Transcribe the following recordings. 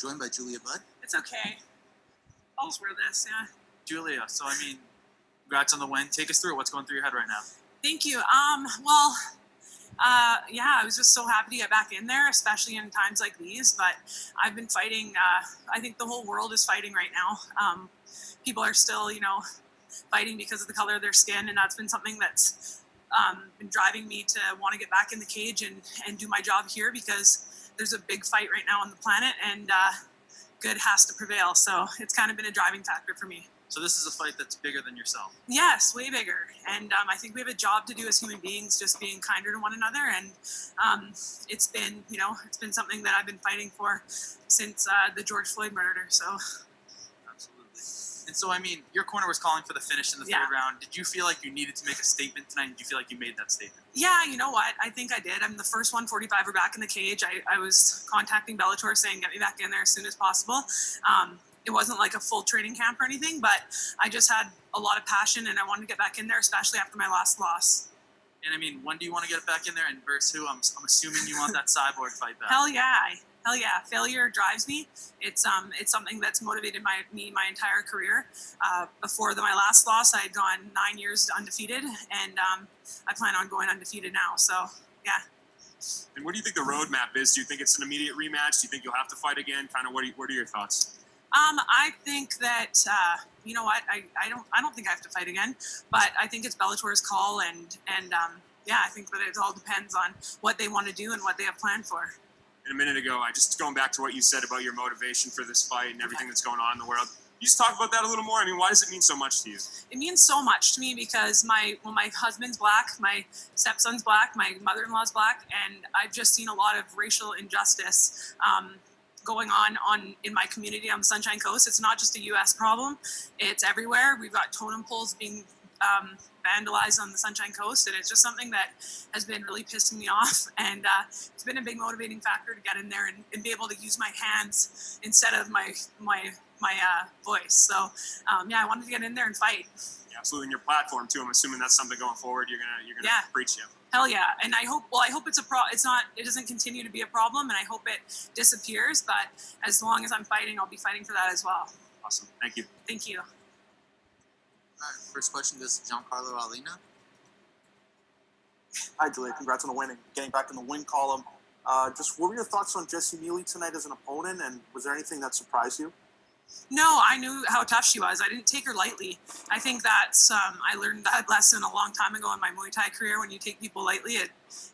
Joined by Julia Budd. It's okay. I'll just wear this, yeah. Julia, so I mean, congrats on the win. Take us through it. What's going through your head right now? Thank you. I was just so happy to get back in there, especially in times like these. But I've been fighting. I think the whole world is fighting right now. People are still, fighting because of the color of their skin, and that's been something that's been driving me to want to get back in the cage and do my job here, because there's a big fight right now on the planet, and good has to prevail. So it's kind of been a driving factor for me. So this is a fight that's bigger than yourself. Yes, way bigger. And I think we have a job to do as human beings, just being kinder to one another. And it's been something that I've been fighting for since the George Floyd murder. So. Absolutely. And so, I mean, your corner was calling for the finish in the third round. Did you feel like you needed to make a statement tonight? Did you feel like you made that statement? Yeah, you know what? I think I did. I'm the first 145er back in the cage. I was contacting Bellator saying, get me back in there as soon as possible. It wasn't like a full training camp or anything, but I just had a lot of passion and I wanted to get back in there, especially after my last loss. And I mean, when do you want to get back in there and versus who? I'm assuming you want that Cyborg fight back. Hell yeah. Failure drives me. It's something that's motivated me my entire career. Before my last loss, I had gone 9 years undefeated, and I plan on going undefeated now. So, yeah. And what do you think the roadmap is? Do you think it's an immediate rematch? Do you think you'll have to fight again? Kind of what are your thoughts? I think that you know what, I don't think I have to fight again, but I think it's Bellator's call, and I think that it all depends on what they want to do and what they have planned for. And a minute ago, just going back to what you said about your motivation for this fight and everything that's going on in the world. Can you just talk about that a little more? I mean, why does it mean so much to you? It means so much to me because my husband's black, my stepson's black, my mother-in-law's black, and I've just seen a lot of racial injustice going on in my community on the Sunshine Coast. It's not just a U.S. problem. It's everywhere. We've got totem poles being vandalized on the Sunshine Coast, and it's just something that has been really pissing me off. And it's been a big motivating factor to get in there and be able to use my hands instead of my voice. So I wanted to get in there and fight. Yeah, absolutely. And your platform too. I'm assuming that's something going forward. You're gonna preach it. Hell yeah. And I hope it's it doesn't continue to be a problem, and I hope it disappears, but as long as I'm fighting, I'll be fighting for that as well. Awesome. Thank you. Thank you. All right, first question goes to Giancarlo Alina. Hi, Julia. Congrats on the win and getting back in the win column. Just what were your thoughts on Jessie Neely tonight as an opponent, and was there anything that surprised you? No, I knew how tough she was. I didn't take her lightly. I think that's I learned that lesson a long time ago in my Muay Thai career. When you take people lightly,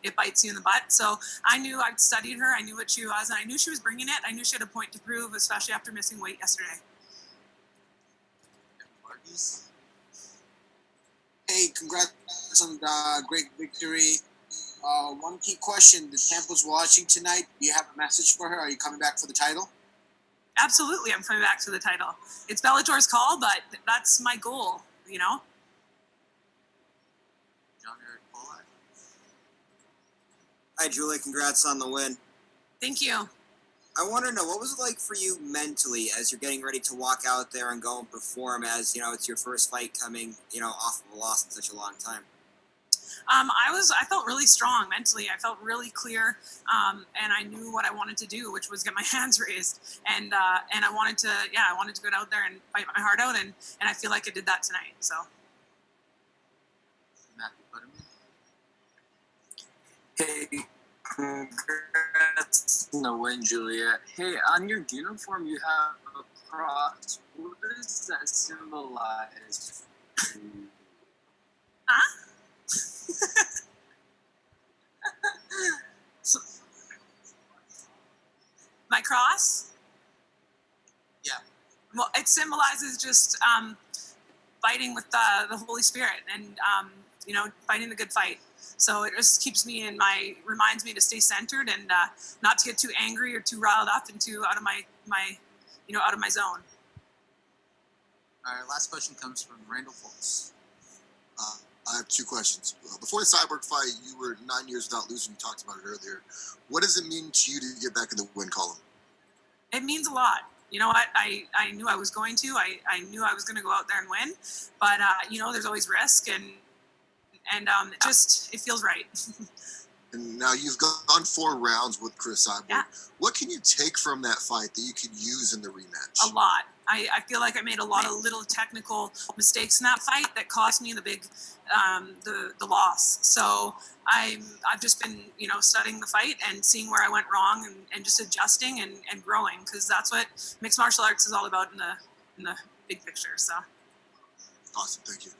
it bites you in the butt. So I knew I'd studied her. I knew what she was, and I knew she was bringing it. I knew she had a point to prove, especially after missing weight yesterday. Hey, congrats on the great victory. One key question: the Tampa's watching tonight. Do you have a message for her? Are you coming back for the title? Absolutely, I'm coming back to the title. It's Bellator's call, but that's my goal, Hi, Julia. Congrats on the win. Thank you. I want to know, what was it like for you mentally as you're getting ready to walk out there and go and perform, as, it's your first fight coming, off of a loss in such a long time? I felt really strong mentally. I felt really clear, and I knew what I wanted to do, which was get my hands raised. And I wanted to go out there and fight my heart out, and I feel like I did that tonight. So. Hey, congrats on the win, Julia. Hey, on your uniform you have a cross. What does that symbolize? Huh? My cross? Yeah. Well, it symbolizes just fighting with the Holy Spirit and fighting the good fight. So it just reminds me to stay centered and not to get too angry or too riled up and too out of my zone. All right, last question comes from Randall Foltz. I have two questions. Before the Cyborg fight, you were 9 years without losing. You talked about it earlier. What does it mean to you to get back in the win column? It means a lot. You know what? I knew I was going to. I knew I was going to go out there and win. But, there's always risk, and it feels right. And now you've gone 4 rounds with Chris Cyborg. Yeah. What can you take from that fight that you could use in the rematch? A lot. I feel like I made a lot of little technical mistakes in that fight that cost me the big the loss. So I've just been studying the fight and seeing where I went wrong and just adjusting and growing, because that's what mixed martial arts is all about in the big picture. So Awesome, thank you.